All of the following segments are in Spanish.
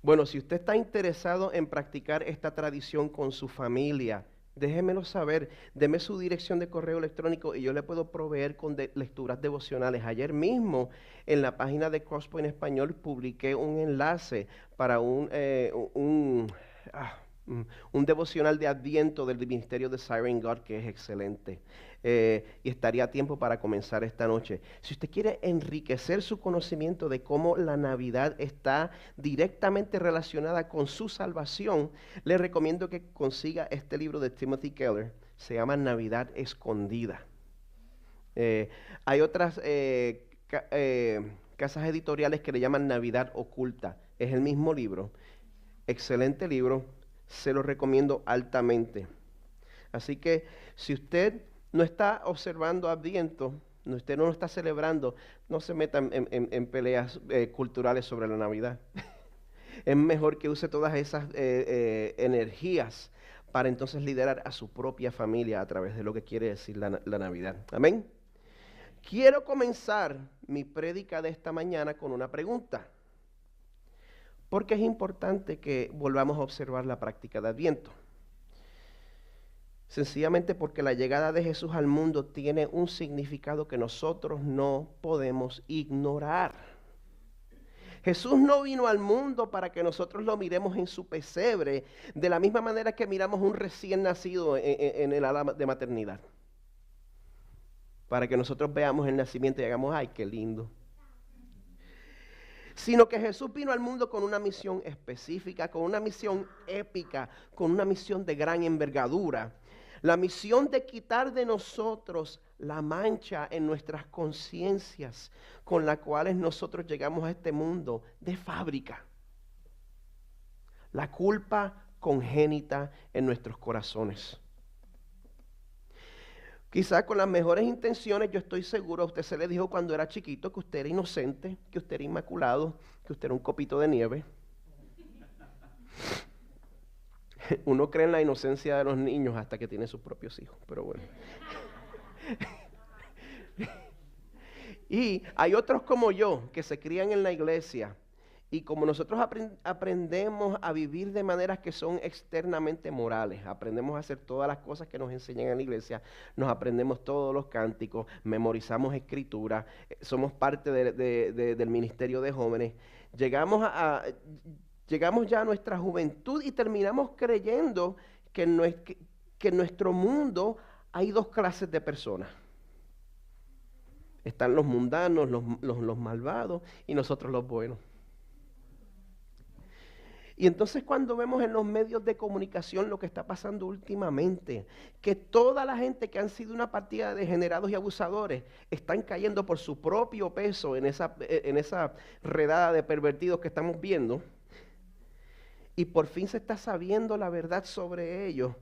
Bueno, si usted está interesado en practicar esta tradición con su familia, déjemelo saber, deme su dirección de correo electrónico y yo le puedo proveer con lecturas devocionales. Ayer mismo en la página de Crosspoint Español publiqué un enlace para un devocional de Adviento del Ministerio de Siren God que es excelente. Y estaría a tiempo para comenzar esta noche. Si usted quiere enriquecer su conocimiento de cómo la Navidad está directamente relacionada con su salvación, le recomiendo que consiga este libro de Timothy Keller. Se llama Navidad Escondida. Hay otras casas editoriales que le llaman Navidad Oculta. Es el mismo libro. Excelente libro. Se lo recomiendo altamente. Así que si usted no está observando Adviento, usted no lo está celebrando, no se meta en peleas culturales sobre la Navidad. Es mejor que use todas esas energías para entonces liderar a su propia familia a través de lo que quiere decir la Navidad. Amén. Quiero comenzar mi prédica de esta mañana con una pregunta. Porque es importante que volvamos a observar la práctica de Adviento. Sencillamente porque la llegada de Jesús al mundo tiene un significado que nosotros no podemos ignorar. Jesús no vino al mundo para que nosotros lo miremos en su pesebre, de la misma manera que miramos un recién nacido en el ala de maternidad. Para que nosotros veamos el nacimiento y hagamos, ¡ay, qué lindo! Sino que Jesús vino al mundo con una misión específica, con una misión épica, con una misión de gran envergadura. La misión de quitar de nosotros la mancha en nuestras conciencias con la cuales nosotros llegamos a este mundo de fábrica. La culpa congénita en nuestros corazones. Quizás con las mejores intenciones, yo estoy seguro, a usted se le dijo cuando era chiquito que usted era inocente, que usted era inmaculado, que usted era un copito de nieve. Uno cree en la inocencia de los niños hasta que tiene sus propios hijos, pero bueno. Y hay otros como yo que se crían en la iglesia y como nosotros aprendemos a vivir de maneras que son externamente morales, aprendemos a hacer todas las cosas que nos enseñan en la iglesia, nos aprendemos todos los cánticos, memorizamos escritura, somos parte del ministerio de jóvenes, llegamos ya a nuestra juventud y terminamos creyendo que en nuestro mundo hay dos clases de personas. Están los mundanos, los malvados y nosotros los buenos. Y entonces cuando vemos en los medios de comunicación lo que está pasando últimamente, que toda la gente que han sido una partida de degenerados y abusadores están cayendo por su propio peso en esa redada de pervertidos que estamos viendo, y por fin se está sabiendo la verdad sobre ellos,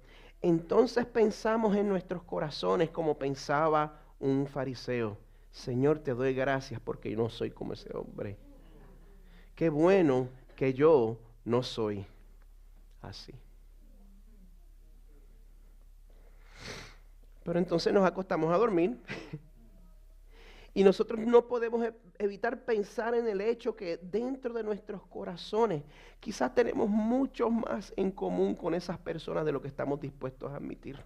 entonces pensamos en nuestros corazones como pensaba un fariseo. Señor, te doy gracias porque yo no soy como ese hombre. Qué bueno que yo no soy así. Pero entonces nos acostamos a dormir y nosotros no podemos evitar pensar en el hecho que dentro de nuestros corazones quizás tenemos mucho más en común con esas personas de lo que estamos dispuestos a admitir.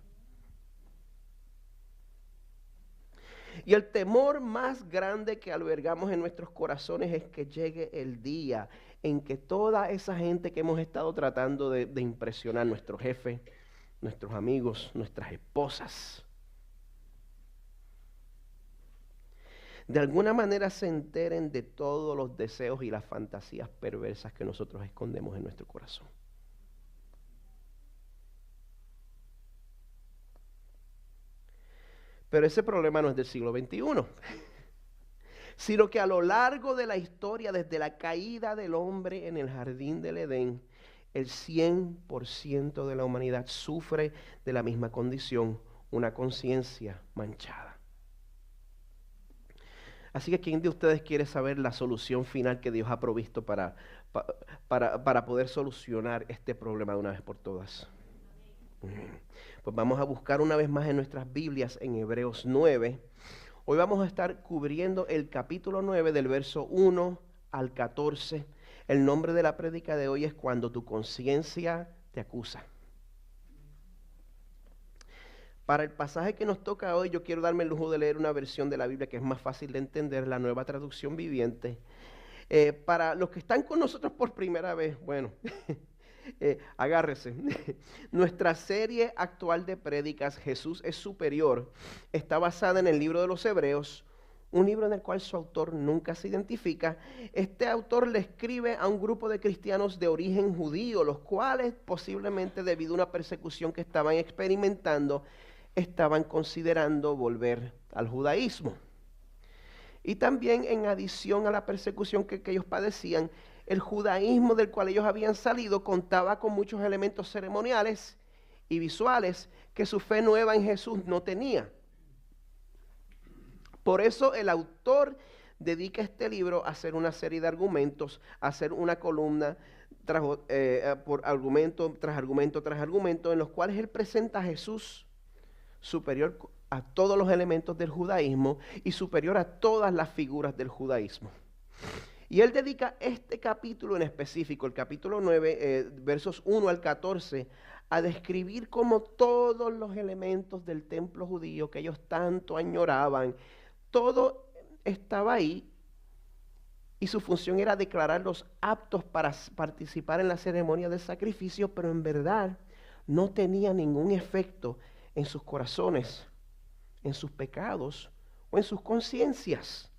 Y el temor más grande que albergamos en nuestros corazones es que llegue el día en que toda esa gente que hemos estado tratando de impresionar, nuestro jefe, nuestros amigos, nuestras esposas, de alguna manera se enteren de todos los deseos y las fantasías perversas que nosotros escondemos en nuestro corazón. Pero ese problema no es del siglo XXI, sino que a lo largo de la historia, desde la caída del hombre en el jardín del Edén, el 100% de la humanidad sufre de la misma condición, una conciencia manchada. Así que ¿quién de ustedes quiere saber la solución final que Dios ha provisto para poder solucionar este problema de una vez por todas? Pues vamos a buscar una vez más en nuestras Biblias en Hebreos 9. Hoy vamos a estar cubriendo el capítulo 9 del verso 1 al 14. El nombre de la prédica de hoy es Cuando tu conciencia te acusa. Para el pasaje que nos toca hoy, yo quiero darme el lujo de leer una versión de la Biblia que es más fácil de entender, la Nueva Traducción Viviente. Para los que están con nosotros por primera vez, bueno, agárrese. Nuestra serie actual de prédicas, Jesús es Superior, está basada en el libro de los Hebreos, un libro en el cual su autor nunca se identifica. Este autor le escribe a un grupo de cristianos de origen judío, los cuales posiblemente debido a una persecución que estaban experimentando, estaban considerando volver al judaísmo. Y también en adición a la persecución que ellos padecían, el judaísmo del cual ellos habían salido contaba con muchos elementos ceremoniales y visuales que su fe nueva en Jesús no tenía. Por eso el autor dedica este libro a hacer una serie de argumentos, a hacer una columna por argumento tras argumento tras argumento, en los cuales él presenta a Jesús superior a todos los elementos del judaísmo y superior a todas las figuras del judaísmo. Y él dedica este capítulo en específico, el capítulo 9, versos 1 al 14, a describir cómo todos los elementos del templo judío que ellos tanto añoraban, todo estaba ahí y su función era declararlos aptos para participar en la ceremonia del sacrificio, pero en verdad no tenía ningún efecto en sus corazones, en sus pecados o en sus conciencias.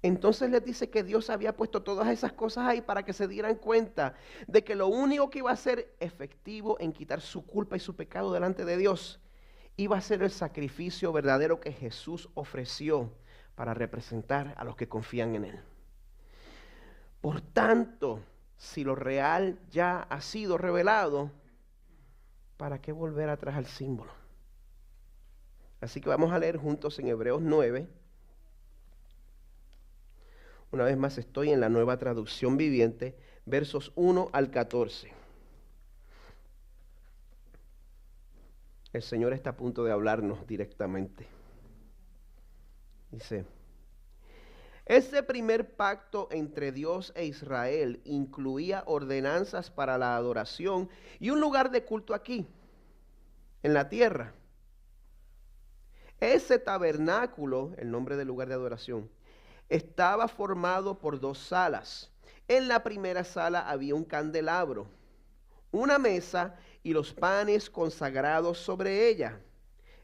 Entonces les dice que Dios había puesto todas esas cosas ahí para que se dieran cuenta de que lo único que iba a ser efectivo en quitar su culpa y su pecado delante de Dios iba a ser el sacrificio verdadero que Jesús ofreció para representar a los que confían en Él. Por tanto, si lo real ya ha sido revelado, ¿para qué volver atrás al símbolo? Así que vamos a leer juntos en Hebreos 9. Una vez más estoy en la Nueva Traducción Viviente, versos 1 al 14. El Señor está a punto de hablarnos directamente. Dice: ese primer pacto entre Dios e Israel incluía ordenanzas para la adoración y un lugar de culto aquí, en la tierra. Ese tabernáculo, el nombre del lugar de adoración, estaba formado por 2 salas. En la primera sala había un candelabro, una mesa y los panes consagrados sobre ella.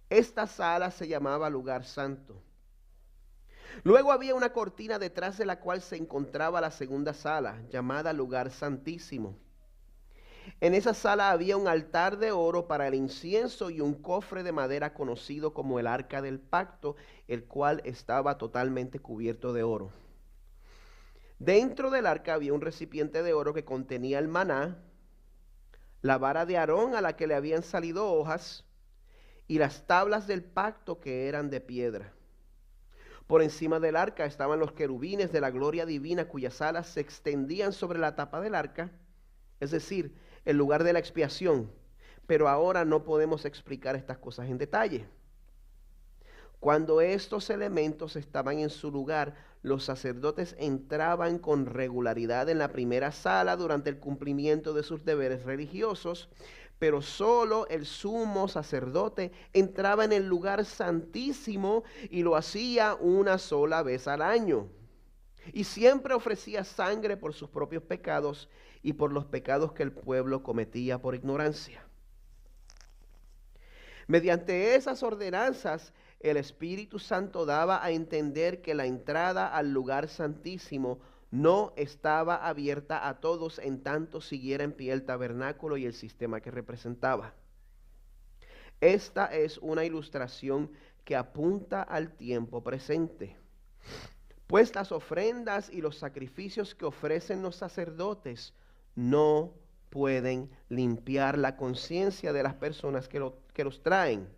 Esta sala se llamaba lugar santo. Luego había una cortina detrás de la cual se encontraba la segunda sala, llamada lugar santísimo. En esa sala había un altar de oro para el incienso y un cofre de madera conocido como el arca del pacto, el cual estaba totalmente cubierto de oro. Dentro del arca había un recipiente de oro que contenía el maná, la vara de Aarón a la que le habían salido hojas y las tablas del pacto que eran de piedra. Por encima del arca estaban los querubines de la gloria divina cuyas alas se extendían sobre la tapa del arca, es decir, el lugar de la expiación. Pero ahora no podemos explicar estas cosas en detalle. Cuando estos elementos estaban en su lugar, los sacerdotes entraban con regularidad en la primera sala durante el cumplimiento de sus deberes religiosos, pero solo el sumo sacerdote entraba en el lugar santísimo y lo hacía una sola vez al año. Y siempre ofrecía sangre por sus propios pecados y por los pecados que el pueblo cometía por ignorancia. Mediante esas ordenanzas, el Espíritu Santo daba a entender que la entrada al lugar santísimo no estaba abierta a todos en tanto siguiera en pie el tabernáculo y el sistema que representaba. Esta es una ilustración que apunta al tiempo presente, pues las ofrendas y los sacrificios que ofrecen los sacerdotes no pueden limpiar la conciencia de las personas que los traen.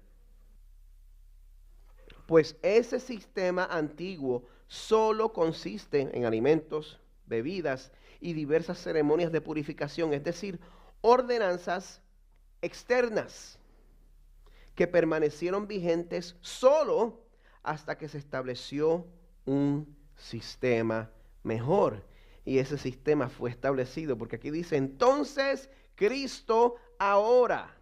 Pues ese sistema antiguo solo consiste en alimentos, bebidas y diversas ceremonias de purificación, es decir, ordenanzas externas que permanecieron vigentes solo hasta que se estableció un sistema mejor, Y ese sistema fue establecido, porque aquí dice, entonces Cristo ahora.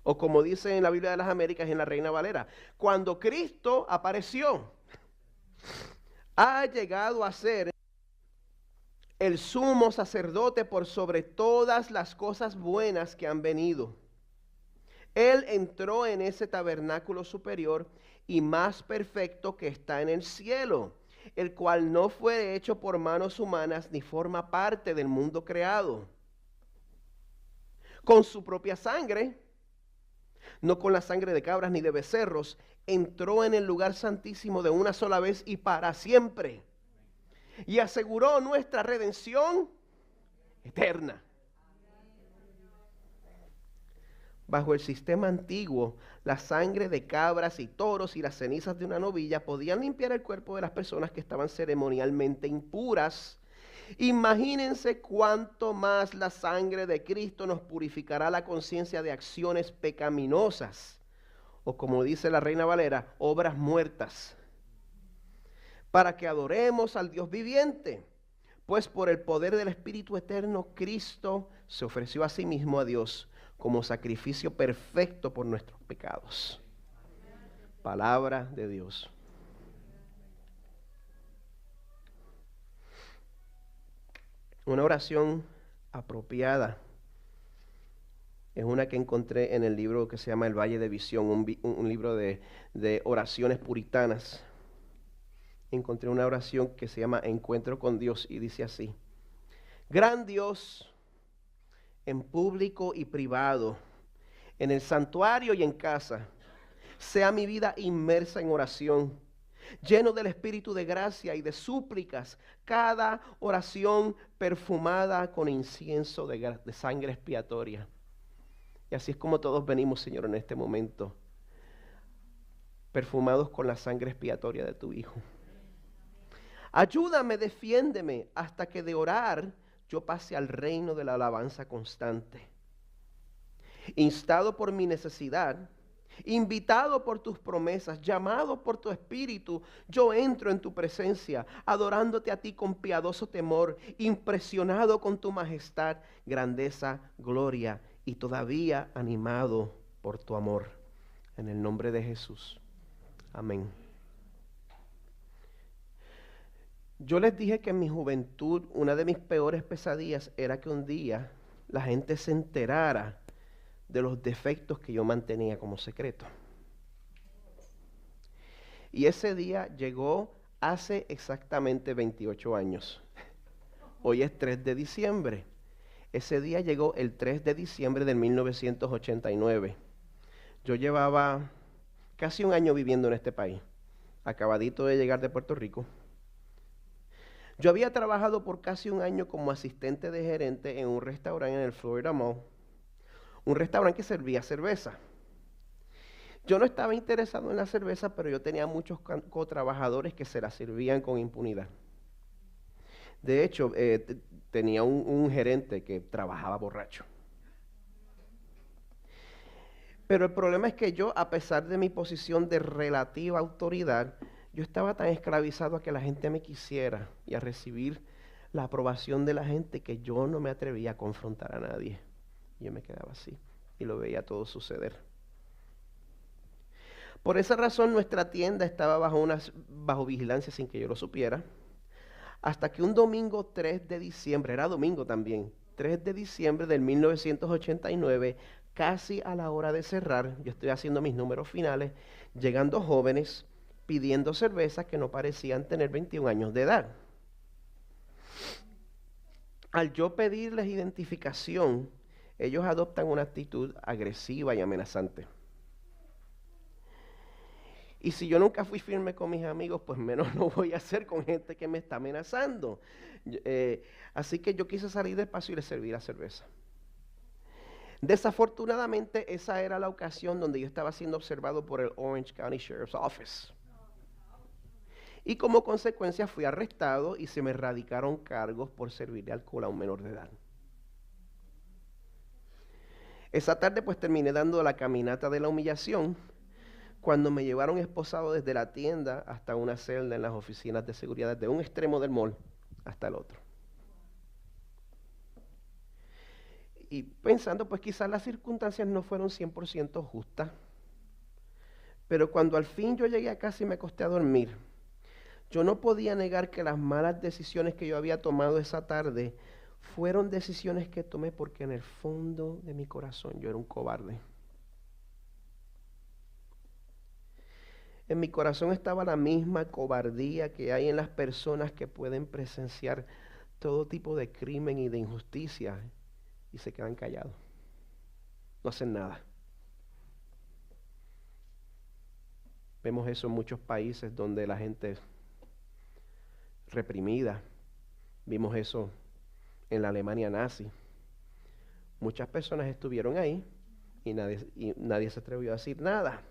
O como dice en la Biblia de las Américas, en la Reina Valera, cuando Cristo apareció, ha llegado a ser el sumo sacerdote por sobre todas las cosas buenas que han venido. Él entró en ese tabernáculo superior y más perfecto que está en el cielo, el cual no fue hecho por manos humanas ni forma parte del mundo creado. Con su propia sangre, no con la sangre de cabras ni de becerros, entró en el lugar santísimo de una sola vez y para siempre. Y aseguró nuestra redención eterna. Bajo el sistema antiguo, la sangre de cabras y toros y las cenizas de una novilla podían limpiar el cuerpo de las personas que estaban ceremonialmente impuras. Imagínense cuánto más la sangre de Cristo nos purificará la conciencia de acciones pecaminosas, o como dice la Reina Valera, obras muertas, para que adoremos al Dios viviente. Pues por el poder del Espíritu Eterno, Cristo se ofreció a sí mismo a Dios como sacrificio perfecto por nuestros pecados. Palabra de Dios. Una oración apropiada es una que encontré en el libro que se llama El Valle de Visión, un libro de oraciones puritanas. Encontré una oración que se llama Encuentro con Dios y dice así: Gran Dios, en público y privado, en el santuario y en casa, sea mi vida inmersa en oración, lleno del espíritu de gracia y de súplicas, cada oración perfumada con incienso de sangre expiatoria. Y así es como todos venimos, Señor, en este momento, perfumados con la sangre expiatoria de tu Hijo. Ayúdame, defiéndeme, hasta que de orar yo pase al reino de la alabanza constante. Instado por mi necesidad, invitado por tus promesas, llamado por tu espíritu, yo entro en tu presencia, adorándote a ti con piadoso temor, impresionado con tu majestad, grandeza, gloria, y todavía animado por tu amor. En el nombre de Jesús. Amén. Yo les dije que en mi juventud una de mis peores pesadillas era que un día la gente se enterara de los defectos que yo mantenía como secreto. Y ese día llegó hace exactamente 28 años. Hoy es 3 de diciembre. Ese día llegó el 3 de diciembre de 1989. Yo llevaba casi un año viviendo en este país, acabadito de llegar de Puerto Rico. Yo había trabajado por casi un año como asistente de gerente en un restaurante en el Florida Mall, un restaurante que servía cerveza. Yo no estaba interesado en la cerveza, pero yo tenía muchos cotrabajadores que se la servían con impunidad. De hecho, tenía un gerente que trabajaba borracho. Pero el problema es que yo, a pesar de mi posición de relativa autoridad, yo estaba tan esclavizado a que la gente me quisiera y a recibir la aprobación de la gente que yo no me atrevía a confrontar a nadie. Yo me quedaba así y lo veía todo suceder. Por esa razón nuestra tienda estaba bajo vigilancia sin que yo lo supiera, hasta que un domingo 3 de diciembre, era domingo también, 3 de diciembre del 1989, casi a la hora de cerrar, yo estoy haciendo mis números finales, llegando jóvenes pidiendo cervezas que no parecían tener 21 años de edad. Al yo pedirles identificación, ellos adoptan una actitud agresiva y amenazante. Y si yo nunca fui firme con mis amigos, pues menos lo voy a hacer con gente que me está amenazando. Así que yo quise salir despacio y les serví la cerveza. Desafortunadamente, esa era la ocasión donde yo estaba siendo observado por el Orange County Sheriff's Office. Y como consecuencia fui arrestado y se me radicaron cargos por servirle alcohol a un menor de edad. Esa tarde pues terminé dando la caminata de la humillación cuando me llevaron esposado desde la tienda hasta una celda en las oficinas de seguridad de un extremo del mall hasta el otro. Y pensando, pues quizás las circunstancias no fueron 100% justas, pero cuando al fin yo llegué a casa y me acosté a dormir, yo no podía negar que las malas decisiones que yo había tomado esa tarde fueron decisiones que tomé porque en el fondo de mi corazón yo era un cobarde. En mi corazón estaba la misma cobardía que hay en las personas que pueden presenciar todo tipo de crimen y de injusticia y se quedan callados. No hacen nada. Vemos eso en muchos países donde la gente es reprimida. Vimos eso en la Alemania nazi. Muchas personas estuvieron ahí y nadie se atrevió a decir nada.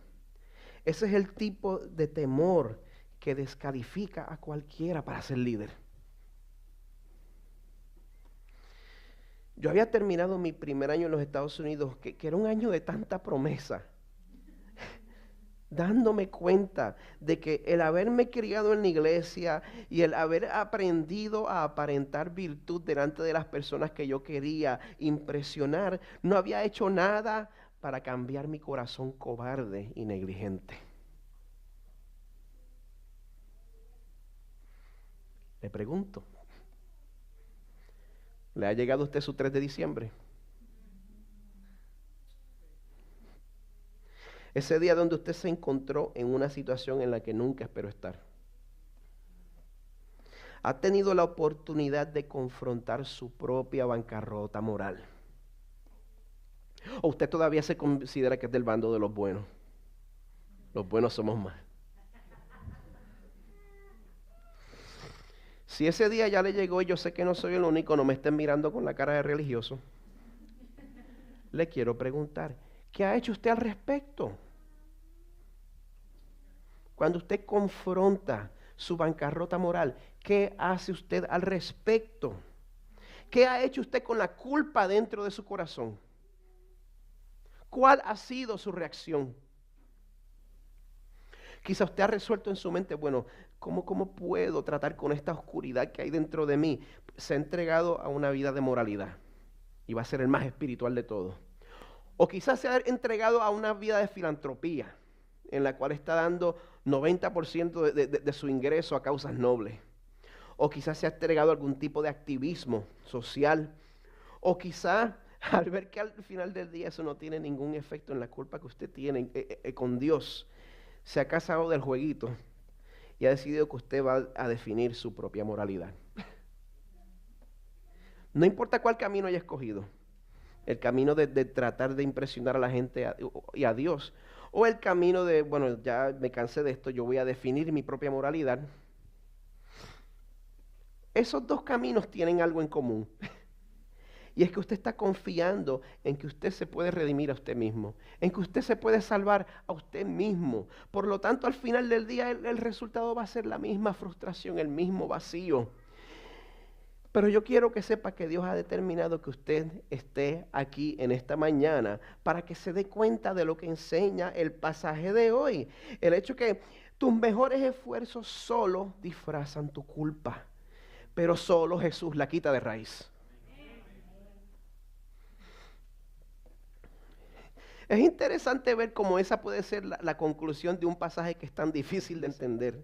Ese es el tipo de temor que descalifica a cualquiera para ser líder. Yo había terminado mi primer año en los Estados Unidos, que era un año de tanta promesa, dándome cuenta de que el haberme criado en la iglesia y el haber aprendido a aparentar virtud delante de las personas que yo quería impresionar, no había hecho nada para cambiar mi corazón cobarde y negligente. Le pregunto, ¿le ha llegado a usted su 3 de diciembre? Ese día donde usted se encontró en una situación en la que nunca esperó estar. Ha tenido la oportunidad de confrontar su propia bancarrota moral. ¿O usted todavía se considera que es del bando de los buenos? Los buenos somos más. Si ese día ya le llegó y yo sé que no soy el único, no me estén mirando con la cara de religioso, le quiero preguntar, ¿qué ha hecho usted al respecto? Cuando usted confronta su bancarrota moral, ¿qué hace usted al respecto? ¿Qué ha hecho usted con la culpa dentro de su corazón? ¿Cuál ha sido su reacción? Quizá usted ha resuelto en su mente, bueno, ¿cómo puedo tratar con esta oscuridad que hay dentro de mí? Se ha entregado a una vida de moralidad y va a ser el más espiritual de todos. O quizás se ha entregado a una vida de filantropía, en la cual está dando 90% de su ingreso a causas nobles. O quizás se ha entregado a algún tipo de activismo social. O quizás al ver que al final del día eso no tiene ningún efecto en la culpa que usted tiene con Dios, se ha casado del jueguito y ha decidido que usted va a definir su propia moralidad. No importa cuál camino haya escogido, el camino de tratar de impresionar a la gente y a Dios, o el camino de, bueno, ya me cansé de esto, yo voy a definir mi propia moralidad. Esos dos caminos tienen algo en común. Y es que usted está confiando en que usted se puede redimir a usted mismo, en que usted se puede salvar a usted mismo. Por lo tanto, al final del día el resultado va a ser la misma frustración, el mismo vacío. Pero yo quiero que sepa que Dios ha determinado que usted esté aquí en esta mañana para que se dé cuenta de lo que enseña el pasaje de hoy. El hecho que tus mejores esfuerzos solo disfrazan tu culpa, pero solo Jesús la quita de raíz. Es interesante ver cómo esa puede ser la conclusión de un pasaje que es tan difícil de entender.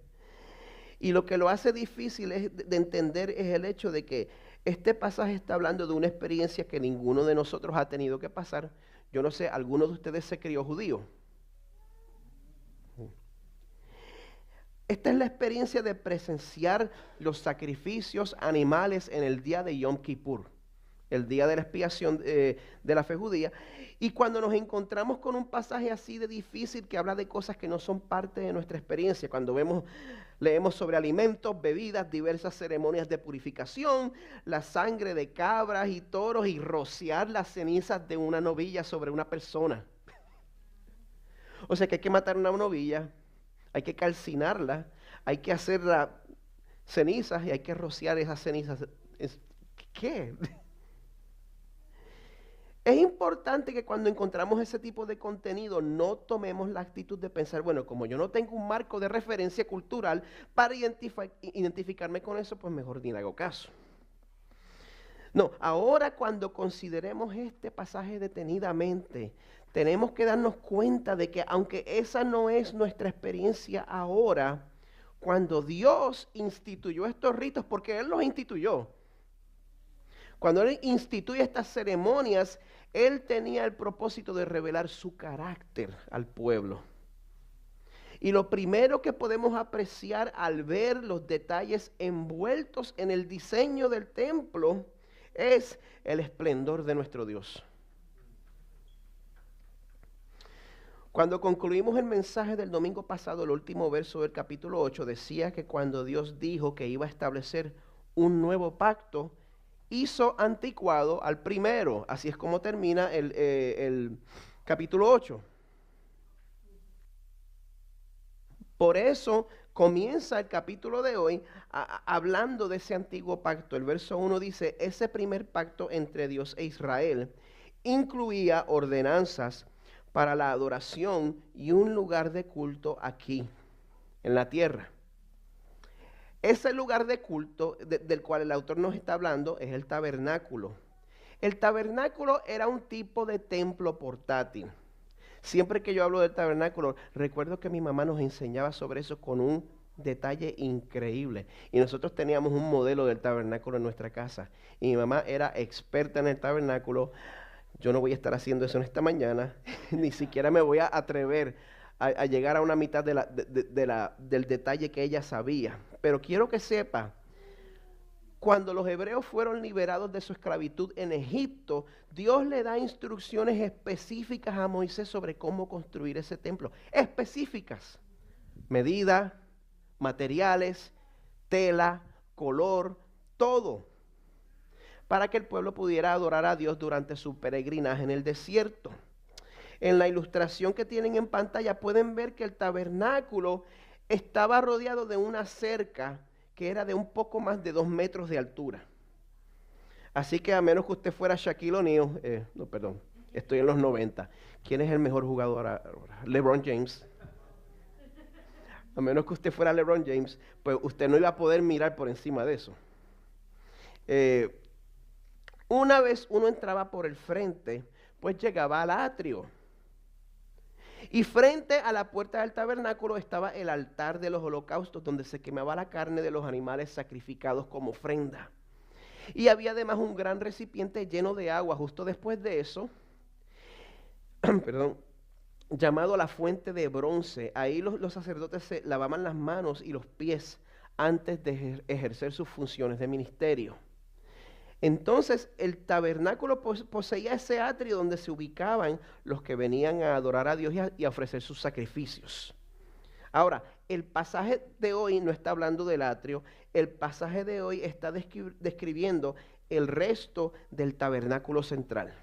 Y lo que lo hace difícil de entender es el hecho de que este pasaje está hablando de una experiencia que ninguno de nosotros ha tenido que pasar. Yo no sé, ¿alguno de ustedes se crió judío? Esta es la experiencia de presenciar los sacrificios animales en el día de Yom Kippur, el día de la expiación de la fe judía. Y cuando nos encontramos con un pasaje así de difícil que habla de cosas que no son parte de nuestra experiencia, cuando leemos sobre alimentos, bebidas, diversas ceremonias de purificación, la sangre de cabras y toros y rociar las cenizas de una novilla sobre una persona. O sea que hay que matar una novilla, hay que calcinarla, hay que hacer cenizas y hay que rociar esas cenizas. ¿Qué? Es importante que cuando encontramos ese tipo de contenido no tomemos la actitud de pensar, bueno, como yo no tengo un marco de referencia cultural para identificarme con eso, pues mejor ni le hago caso. No, ahora cuando consideremos este pasaje detenidamente, tenemos que darnos cuenta de que aunque esa no es nuestra experiencia ahora, cuando Dios instituyó estos ritos, porque Él los instituyó, cuando Él instituye estas ceremonias, Él tenía el propósito de revelar su carácter al pueblo. Y lo primero que podemos apreciar al ver los detalles envueltos en el diseño del templo es el esplendor de nuestro Dios. Cuando concluimos el mensaje del domingo pasado, el último verso del capítulo 8 decía que cuando Dios dijo que iba a establecer un nuevo pacto, hizo anticuado al primero. Así es como termina el capítulo 8. Por eso comienza el capítulo de hoy hablando de ese antiguo pacto. El verso 1 dice, ese primer pacto entre Dios e Israel incluía ordenanzas para la adoración y un lugar de culto aquí, en la tierra. Ese lugar de culto del cual el autor nos está hablando es el tabernáculo. El tabernáculo era un tipo de templo portátil. Siempre que yo hablo del tabernáculo, recuerdo que mi mamá nos enseñaba sobre eso con un detalle increíble. Y nosotros teníamos un modelo del tabernáculo en nuestra casa. Y mi mamá era experta en el tabernáculo. Yo no voy a estar haciendo eso en esta mañana. Ni siquiera me voy a atrever a llegar a una mitad del detalle que ella sabía. Pero quiero que sepa, cuando los hebreos fueron liberados de su esclavitud en Egipto, Dios le da instrucciones específicas a Moisés sobre cómo construir ese templo. Específicas. Medida, materiales, tela, color, todo. Para que el pueblo pudiera adorar a Dios durante su peregrinaje en el desierto. En la ilustración que tienen en pantalla pueden ver que el tabernáculo estaba rodeado de una cerca que era de un poco más de 2 metros de altura. Así que a menos que usted fuera Shaquille O'Neal, no, perdón, estoy en los 90. ¿Quién es el mejor jugador ahora? LeBron James. A menos que usted fuera LeBron James, pues usted no iba a poder mirar por encima de eso. Una vez uno entraba por el frente, pues llegaba al atrio. Y frente a la puerta del tabernáculo estaba el altar de los holocaustos, donde se quemaba la carne de los animales sacrificados como ofrenda. Y había además un gran recipiente lleno de agua justo después de eso, perdón, llamado la fuente de bronce. Ahí los sacerdotes se lavaban las manos y los pies antes de ejercer sus funciones de ministerio. Entonces el tabernáculo poseía ese atrio donde se ubicaban los que venían a adorar a Dios y a ofrecer sus sacrificios. Ahora, el pasaje de hoy no está hablando del atrio, el pasaje de hoy está describiendo el resto del tabernáculo central,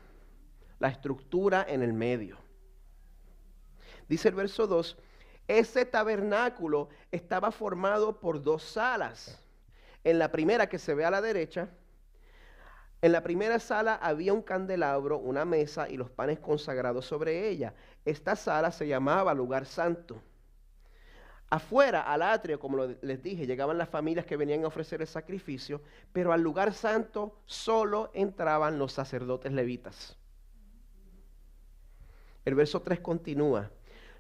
la estructura en el medio. Dice el verso 2, ese tabernáculo estaba formado por 2 salas. En la primera, que se ve a la derecha, en la primera sala había un candelabro, una mesa y los panes consagrados sobre ella. Esta sala se llamaba lugar santo. Afuera, al atrio, como les dije, llegaban las familias que venían a ofrecer el sacrificio, pero al lugar santo solo entraban los sacerdotes levitas. El verso 3 continúa.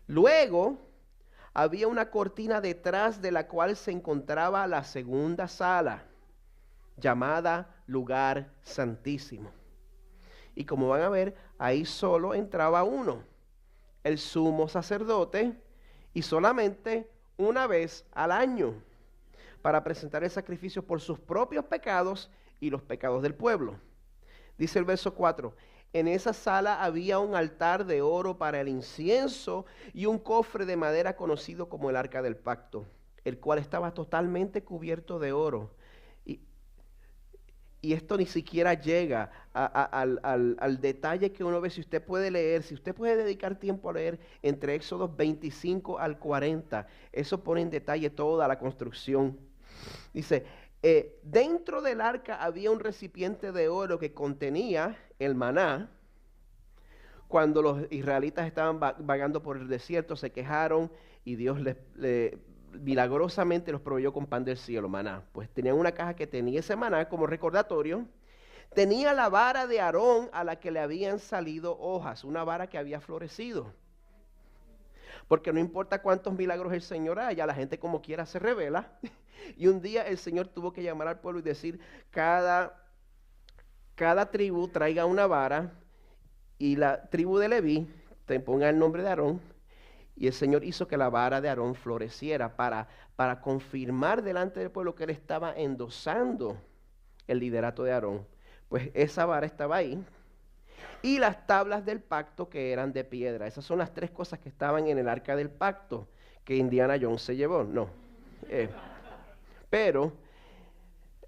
Luego había una cortina detrás de la cual se encontraba la segunda sala, llamada lugar santísimo. Y como van a ver, ahí solo entraba uno, el sumo sacerdote, y solamente una vez al año, para presentar el sacrificio por sus propios pecados y los pecados del pueblo. Dice el verso 4, en esa sala había un altar de oro para el incienso y un cofre de madera conocido como el arca del pacto, el cual estaba totalmente cubierto de oro. Y esto ni siquiera llega al detalle que uno ve. Si usted puede leer, si usted puede dedicar tiempo a leer entre Éxodos 25 al 40, eso pone en detalle toda la construcción. Dice, dentro del arca había un recipiente de oro que contenía el maná, Cuando los israelitas estaban vagando por el desierto, se quejaron y Dios milagrosamente los proveyó con pan del cielo, maná. Pues tenían una caja que tenía ese maná como recordatorio. Tenía la vara de Aarón a la que le habían salido hojas, una vara que había florecido. Porque no importa cuántos milagros el Señor haya, la gente como quiera se revela. Y un día el Señor tuvo que llamar al pueblo y decir, cada tribu traiga una vara, y la tribu de Leví te ponga el nombre de Aarón. Y el Señor hizo que la vara de Aarón floreciera para confirmar delante del pueblo que él estaba endosando el liderato de Aarón. Pues esa vara estaba ahí. Y las tablas del pacto que eran de piedra. Esas son las tres cosas que estaban en el arca del pacto que Indiana Jones se llevó. No. Pero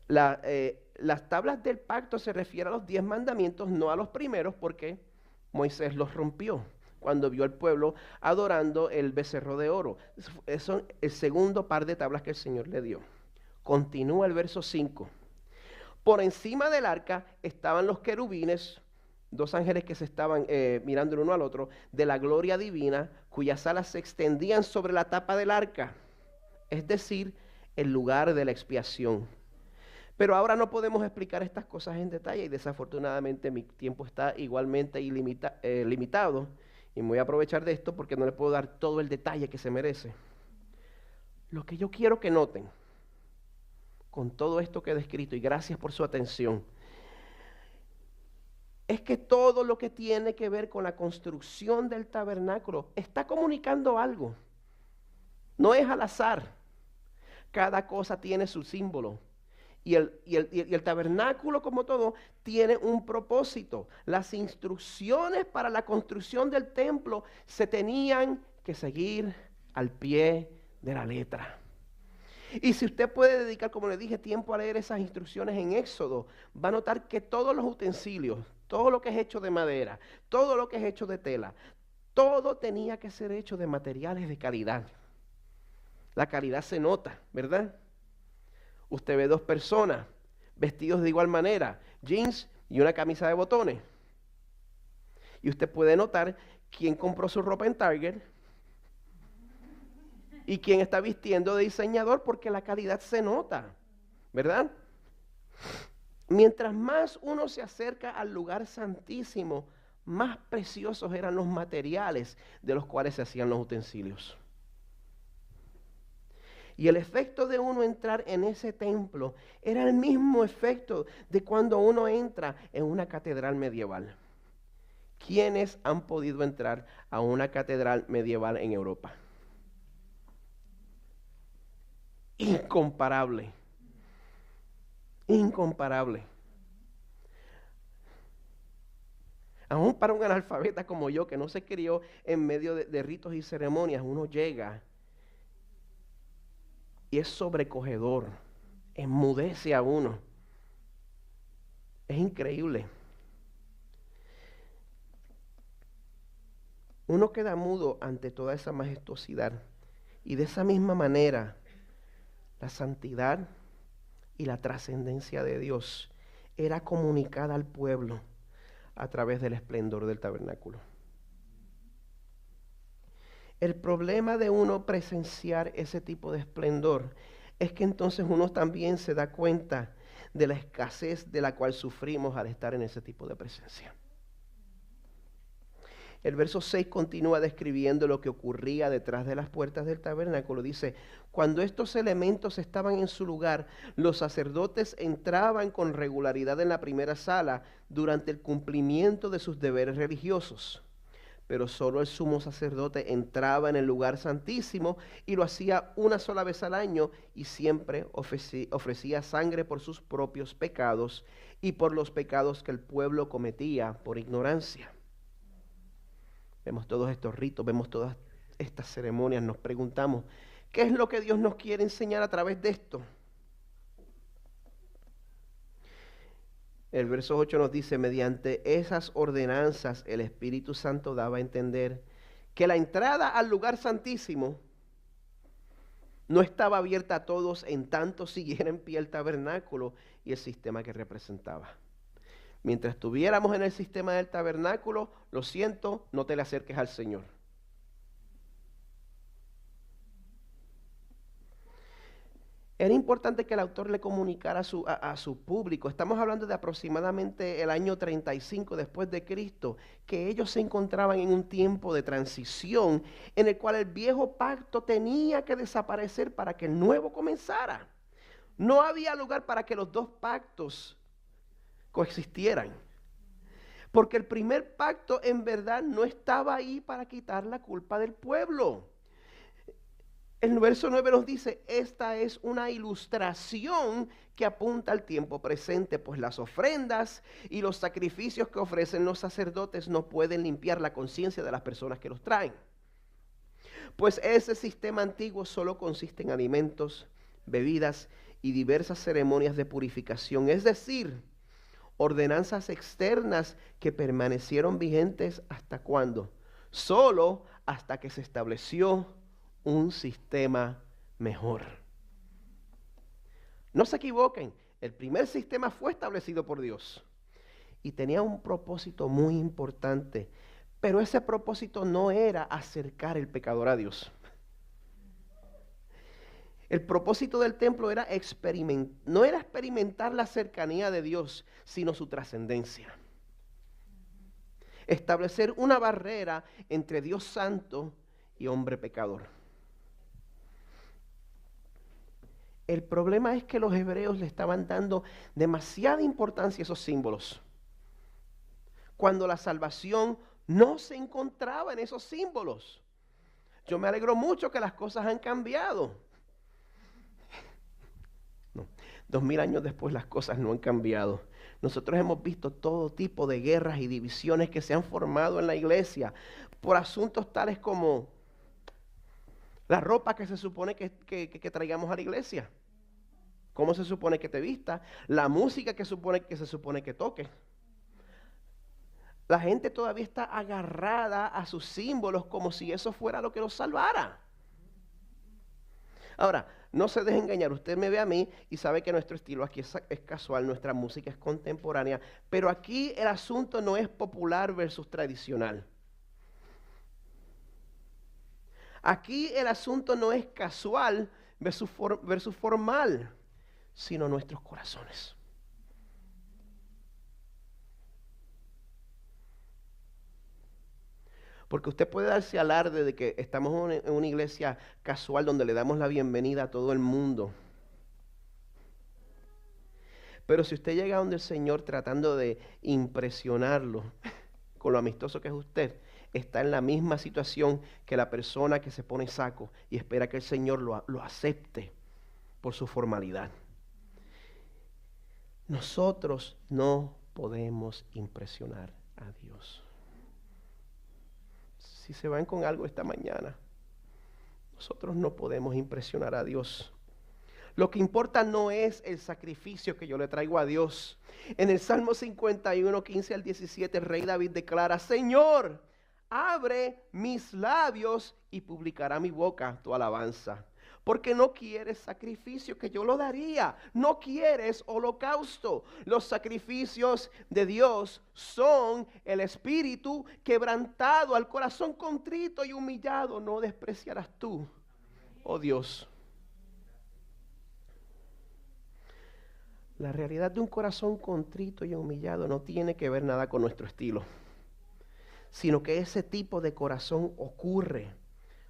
las tablas del pacto se refieren a los 10 mandamientos, no a los primeros, porque Moisés los rompió cuando vio al pueblo adorando el becerro de oro. Eso es el segundo par de tablas que el Señor le dio. Continúa el verso 5. Por encima del arca estaban los querubines, 2 ángeles que se estaban mirando el uno al otro, de la gloria divina, cuyas alas se extendían sobre la tapa del arca, es decir, el lugar de la expiación. Pero ahora no podemos explicar estas cosas en detalle y desafortunadamente mi tiempo está igualmente limitado, y me voy a aprovechar de esto porque no le puedo dar todo el detalle que se merece. Lo que yo quiero que noten con todo esto que he descrito, y gracias por su atención, es que todo lo que tiene que ver con la construcción del tabernáculo está comunicando algo. No es al azar. Cada cosa tiene su símbolo. Y el tabernáculo, como todo, tiene un propósito. Las instrucciones para la construcción del templo se tenían que seguir al pie de la letra. Y si usted puede dedicar, como le dije, tiempo a leer esas instrucciones en Éxodo, va a notar que todos los utensilios, todo lo que es hecho de madera, todo lo que es hecho de tela, todo tenía que ser hecho de materiales de calidad. La calidad se nota, ¿verdad? Usted ve 2 personas vestidos de igual manera, jeans y una camisa de botones. Y usted puede notar quién compró su ropa en Target y quién está vistiendo de diseñador, porque la calidad se nota, ¿verdad? Mientras más uno se acerca al lugar santísimo, más preciosos eran los materiales de los cuales se hacían los utensilios. Y el efecto de uno entrar en ese templo era el mismo efecto de cuando uno entra en una catedral medieval. ¿Quiénes han podido entrar a una catedral medieval en Europa? Incomparable. Incomparable. Aún para un analfabeta como yo, que no se crió en medio de ritos y ceremonias, uno llega y es sobrecogedor, enmudece a uno. Es increíble. Uno queda mudo ante toda esa majestuosidad. Y de esa misma manera, la santidad y la trascendencia de Dios era comunicada al pueblo a través del esplendor del tabernáculo. El problema de uno presenciar ese tipo de esplendor es que entonces uno también se da cuenta de la escasez de la cual sufrimos al estar en ese tipo de presencia. El verso 6 continúa describiendo lo que ocurría detrás de las puertas del tabernáculo. Dice, cuando estos elementos estaban en su lugar, los sacerdotes entraban con regularidad en la primera sala durante el cumplimiento de sus deberes religiosos. Pero solo el sumo sacerdote entraba en el lugar santísimo y lo hacía una sola vez al año, y siempre ofrecía sangre por sus propios pecados y por los pecados que el pueblo cometía por ignorancia. Vemos todos estos ritos, vemos todas estas ceremonias, nos preguntamos, ¿qué es lo que Dios nos quiere enseñar a través de esto? El verso 8 nos dice, mediante esas ordenanzas el Espíritu Santo daba a entender que la entrada al lugar santísimo no estaba abierta a todos en tanto siguiera en pie el tabernáculo y el sistema que representaba. Mientras estuviéramos en el sistema del tabernáculo, lo siento, no te le acerques al Señor. Era importante que el autor le comunicara a su público. Estamos hablando de aproximadamente el año 35 después de Cristo, que ellos se encontraban en un tiempo de transición en el cual el viejo pacto tenía que desaparecer para que el nuevo comenzara. No había lugar para que los dos pactos coexistieran. Porque el primer pacto en verdad no estaba ahí para quitar la culpa del pueblo. El verso 9 nos dice, esta es una ilustración que apunta al tiempo presente, pues las ofrendas y los sacrificios que ofrecen los sacerdotes no pueden limpiar la conciencia de las personas que los traen. Pues ese sistema antiguo solo consiste en alimentos, bebidas y diversas ceremonias de purificación, es decir, ordenanzas externas que permanecieron vigentes ¿hasta cuándo? Solo hasta que se estableció un sistema mejor. No se equivoquen, el primer sistema fue establecido por Dios y tenía un propósito muy importante, pero ese propósito no era acercar el pecador a Dios. El propósito del templo no era experimentar la cercanía de Dios, sino su trascendencia. Establecer una barrera entre Dios santo y hombre pecador. El problema es que los hebreos le estaban dando demasiada importancia a esos símbolos, cuando la salvación no se encontraba en esos símbolos. Yo me alegro mucho que las cosas han cambiado. No, 2000 años después las cosas no han cambiado. Nosotros hemos visto todo tipo de guerras y divisiones que se han formado en la iglesia por asuntos tales como la ropa que se supone que traigamos a la iglesia. ¿Cómo se supone que te vista? La música que se supone que toque. La gente todavía está agarrada a sus símbolos como si eso fuera lo que los salvara. Ahora, no se deje engañar. Usted me ve a mí y sabe que nuestro estilo aquí es casual, nuestra música es contemporánea. Pero aquí el asunto no es popular versus tradicional. Aquí el asunto no es casual versus formal, sino nuestros corazones. Porque usted puede darse alarde de que estamos en una iglesia casual donde le damos la bienvenida a todo el mundo. Pero si usted llega donde el Señor tratando de impresionarlo con lo amistoso que es usted, está en la misma situación que la persona que se pone saco y espera que el Señor lo acepte por su formalidad. Nosotros no podemos impresionar a Dios. Si se van con algo esta mañana, nosotros no podemos impresionar a Dios. Lo que importa no es el sacrificio que yo le traigo a Dios. En el Salmo 51, 15 al 17, el rey David declara, Señor, abre mis labios y publicará mi boca tu alabanza. Porque no quieres sacrificio, que yo lo daría. No quieres holocausto. Los sacrificios de Dios son el espíritu quebrantado, al corazón contrito y humillado. No despreciarás tú, oh Dios. La realidad de un corazón contrito y humillado no tiene que ver nada con nuestro estilo, sino que ese tipo de corazón ocurre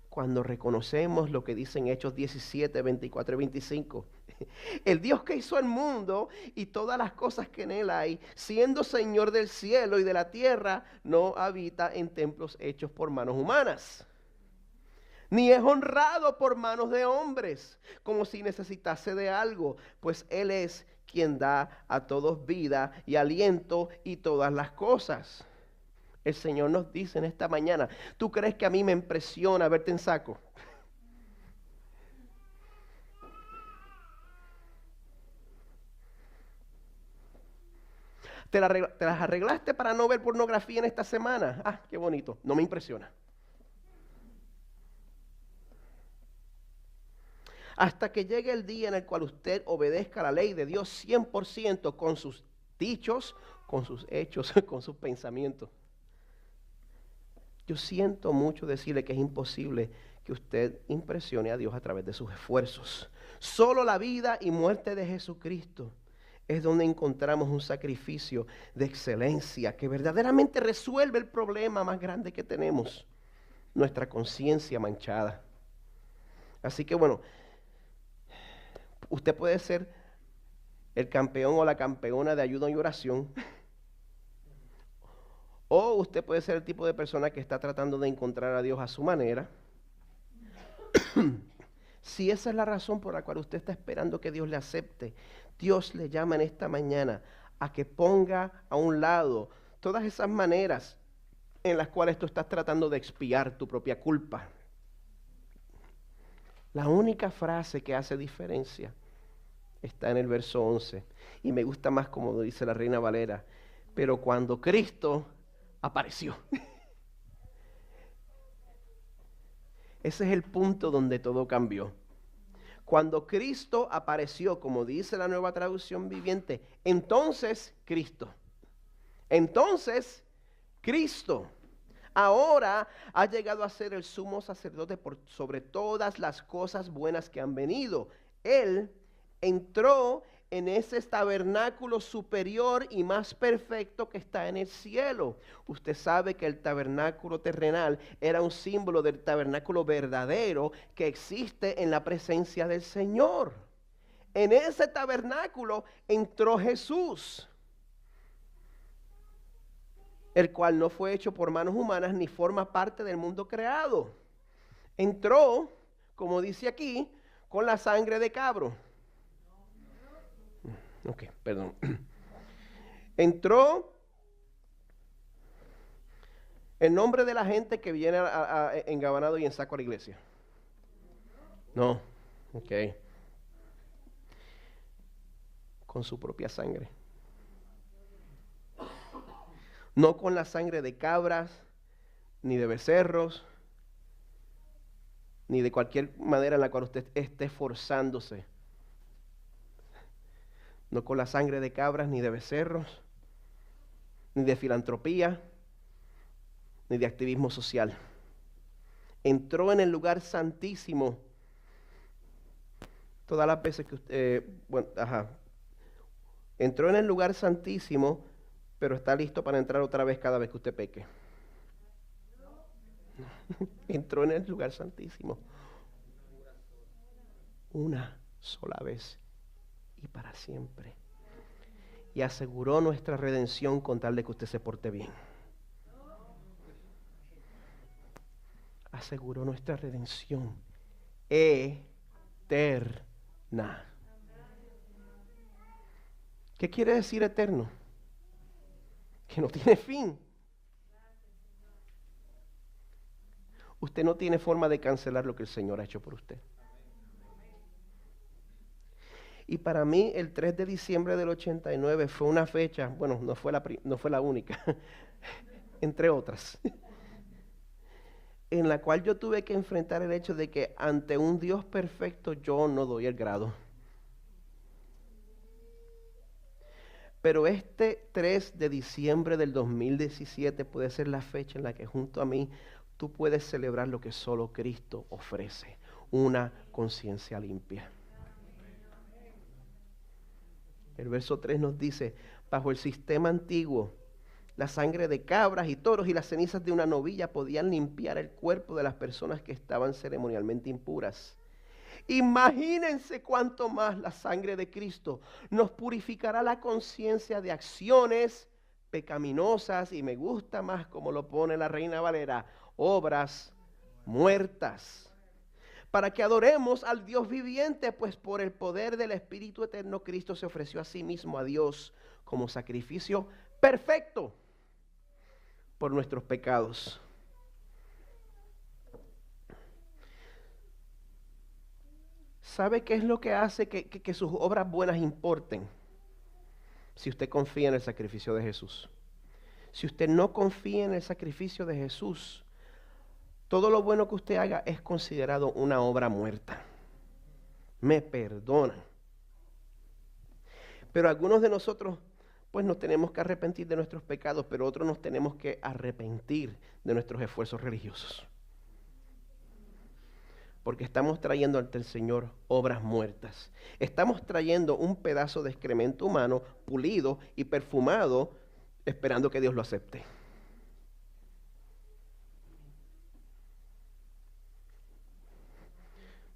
cuando reconocemos lo que dicen Hechos 17, 24 y 25. El Dios que hizo el mundo y todas las cosas que en él hay, siendo Señor del cielo y de la tierra, no habita en templos hechos por manos humanas, ni es honrado por manos de hombres, como si necesitase de algo, pues Él es quien da a todos vida y aliento y todas las cosas. El Señor nos dice en esta mañana, ¿tú crees que a mí me impresiona verte en saco? ¿Te las arreglaste para no ver pornografía en esta semana? Ah, qué bonito, no me impresiona. Hasta que llegue el día en el cual usted obedezca la ley de Dios 100% con sus dichos, con sus hechos, con sus pensamientos. Yo siento mucho decirle que es imposible que usted impresione a Dios a través de sus esfuerzos. Solo la vida y muerte de Jesucristo es donde encontramos un sacrificio de excelencia que verdaderamente resuelve el problema más grande que tenemos, nuestra conciencia manchada. Así que bueno, usted puede ser el campeón o la campeona de ayuno y oración, o usted puede ser el tipo de persona que está tratando de encontrar a Dios a su manera. Si esa es la razón por la cual usted está esperando que Dios le acepte, Dios le llama en esta mañana a que ponga a un lado todas esas maneras en las cuales tú estás tratando de expiar tu propia culpa. La única frase que hace diferencia está en el verso 11. Y me gusta más como dice la Reina Valera. Pero cuando Cristo apareció. Ese es el punto donde todo cambió. Cuando Cristo apareció, como dice la Nueva Traducción Viviente, entonces Cristo. Entonces Cristo ahora ha llegado a ser el sumo sacerdote sobre todas las cosas buenas que han venido. Él entró en ese tabernáculo superior y más perfecto que está en el cielo. Usted sabe que el tabernáculo terrenal era un símbolo del tabernáculo verdadero que existe en la presencia del Señor. En ese tabernáculo entró Jesús, el cual no fue hecho por manos humanas ni forma parte del mundo creado. Entró, como dice aquí, con la sangre de cabro. Ok, perdón. Entró en nombre de la gente que viene engabanado y en saco a la iglesia. No, ok. Con su propia sangre. No con la sangre de cabras, ni de becerros, ni de cualquier manera en la cual usted esté esforzándose. No con la sangre de cabras, ni de becerros, ni de filantropía, ni de activismo social. Entró en el lugar santísimo todas las veces que usted, entró en el lugar santísimo, pero está listo para entrar otra vez cada vez que usted peque. Entró en el lugar santísimo una sola vez y para siempre. Y aseguró nuestra redención con tal de que usted se porte bien. Aseguró nuestra redención eterna. ¿Qué quiere decir eterno? Que no tiene fin. Usted no tiene forma de cancelar lo que el Señor ha hecho por usted. Y para mí el 3 de diciembre del 89 fue una fecha, bueno, no fue la única, entre otras, en la cual yo tuve que enfrentar el hecho de que ante un Dios perfecto yo no doy el grado. Pero este 3 de diciembre del 2017 puede ser la fecha en la que junto a mí tú puedes celebrar lo que solo Cristo ofrece, una conciencia limpia. El verso 3 nos dice, bajo el sistema antiguo, la sangre de cabras y toros y las cenizas de una novilla podían limpiar el cuerpo de las personas que estaban ceremonialmente impuras. Imagínense cuánto más la sangre de Cristo nos purificará la conciencia de acciones pecaminosas, y me gusta más como lo pone la Reina Valera, obras muertas, para que adoremos al Dios viviente, pues por el poder del Espíritu Eterno Cristo se ofreció a sí mismo a Dios como sacrificio perfecto por nuestros pecados. ¿Sabe qué es lo que hace que sus obras buenas importen? Si usted confía en el sacrificio de Jesús. Si usted no confía en el sacrificio de Jesús, todo lo bueno que usted haga es considerado una obra muerta. Me perdonan. Pero algunos de nosotros pues nos tenemos que arrepentir de nuestros pecados, pero otros nos tenemos que arrepentir de nuestros esfuerzos religiosos. Porque estamos trayendo ante el Señor obras muertas. Estamos trayendo un pedazo de excremento humano pulido y perfumado, esperando que Dios lo acepte.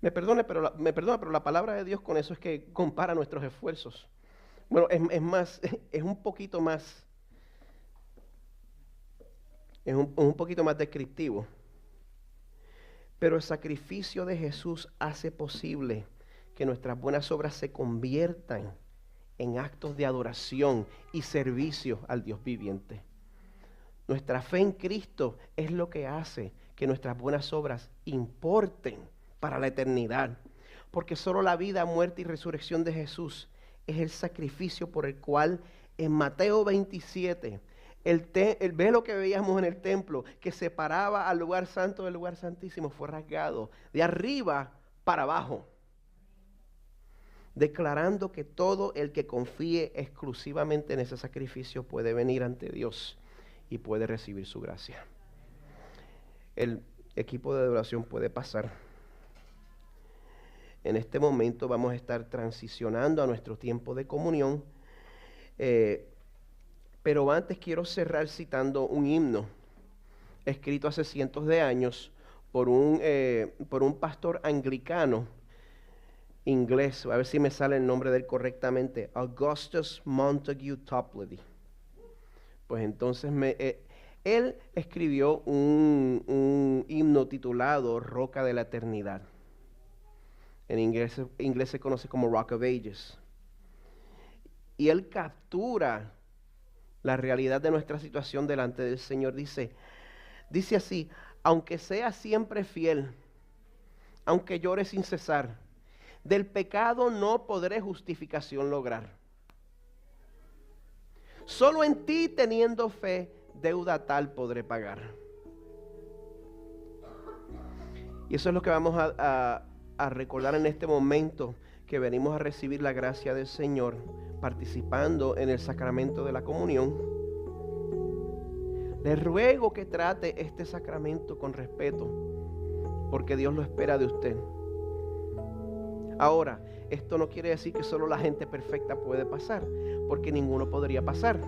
Me perdona, pero la palabra de Dios con eso es que compara nuestros esfuerzos. Bueno, es un poquito más, un poquito más descriptivo. Pero el sacrificio de Jesús hace posible que nuestras buenas obras se conviertan en actos de adoración y servicio al Dios viviente. Nuestra fe en Cristo es lo que hace que nuestras buenas obras importen para la eternidad. Porque solo la vida, muerte y resurrección de Jesús es el sacrificio por el cual en Mateo 27, el velo que veíamos en el templo, que separaba al lugar santo del lugar santísimo, fue rasgado de arriba para abajo, declarando que todo el que confíe exclusivamente en ese sacrificio puede venir ante Dios y puede recibir su gracia. El equipo de adoración puede pasar. En este momento vamos a estar transicionando a nuestro tiempo de comunión, pero antes quiero cerrar citando un himno escrito hace cientos de años por un pastor anglicano inglés, a ver si me sale el nombre de él correctamente, Augustus Montague Toplady. Pues entonces él escribió un himno titulado Roca de la Eternidad. En inglés se conoce como Rock of Ages. Y él captura la realidad de nuestra situación delante del Señor. Dice así: aunque sea siempre fiel, aunque llore sin cesar, del pecado no podré justificación lograr. Solo en ti teniendo fe, deuda tal podré pagar. Y eso es lo que vamos a recordar en este momento, que venimos a recibir la gracia del Señor, participando en el sacramento de la comunión. Le ruego que trate este sacramento con respeto, porque Dios lo espera de usted. Ahora, esto no quiere decir que solo la gente perfecta puede pasar, porque ninguno podría pasar.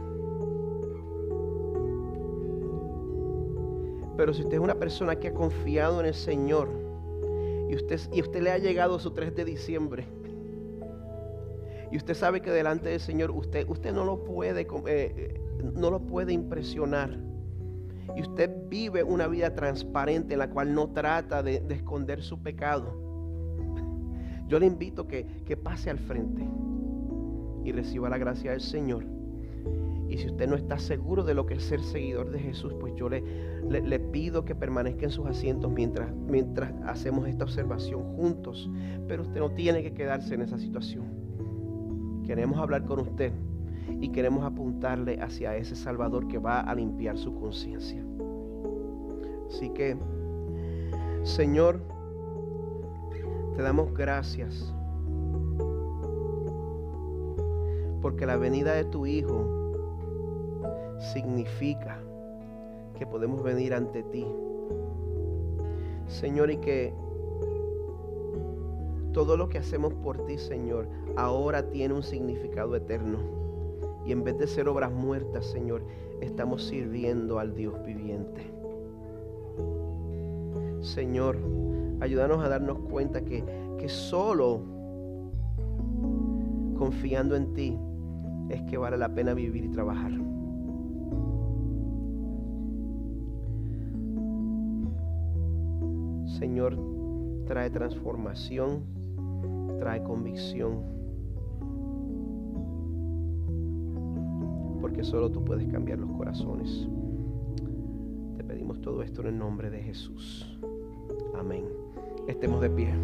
Pero si usted es una persona que ha confiado en el Señor y usted le ha llegado su 3 de diciembre y usted sabe que delante del Señor usted no lo puede impresionar, y usted vive una vida transparente en la cual no trata de esconder su pecado, yo le invito que pase al frente y reciba la gracia del Señor. Y si usted no está seguro de lo que es ser seguidor de Jesús, pues yo le pido que permanezca en sus asientos mientras hacemos esta observación juntos. Pero usted no tiene que quedarse en esa situación. Queremos hablar con usted y queremos apuntarle hacia ese Salvador que va a limpiar su conciencia. Así que, Señor, te damos gracias porque la venida de tu Hijo significa que podemos venir ante ti, Señor, y que todo lo que hacemos por ti, Señor, ahora tiene un significado eterno. Y en vez de ser obras muertas, Señor, estamos sirviendo al Dios viviente. Señor, ayúdanos a darnos cuenta que solo confiando en ti es que vale la pena vivir y trabajar. Señor, trae transformación, trae convicción, porque solo tú puedes cambiar los corazones. Te pedimos todo esto en el nombre de Jesús. Amén. Estemos de pie.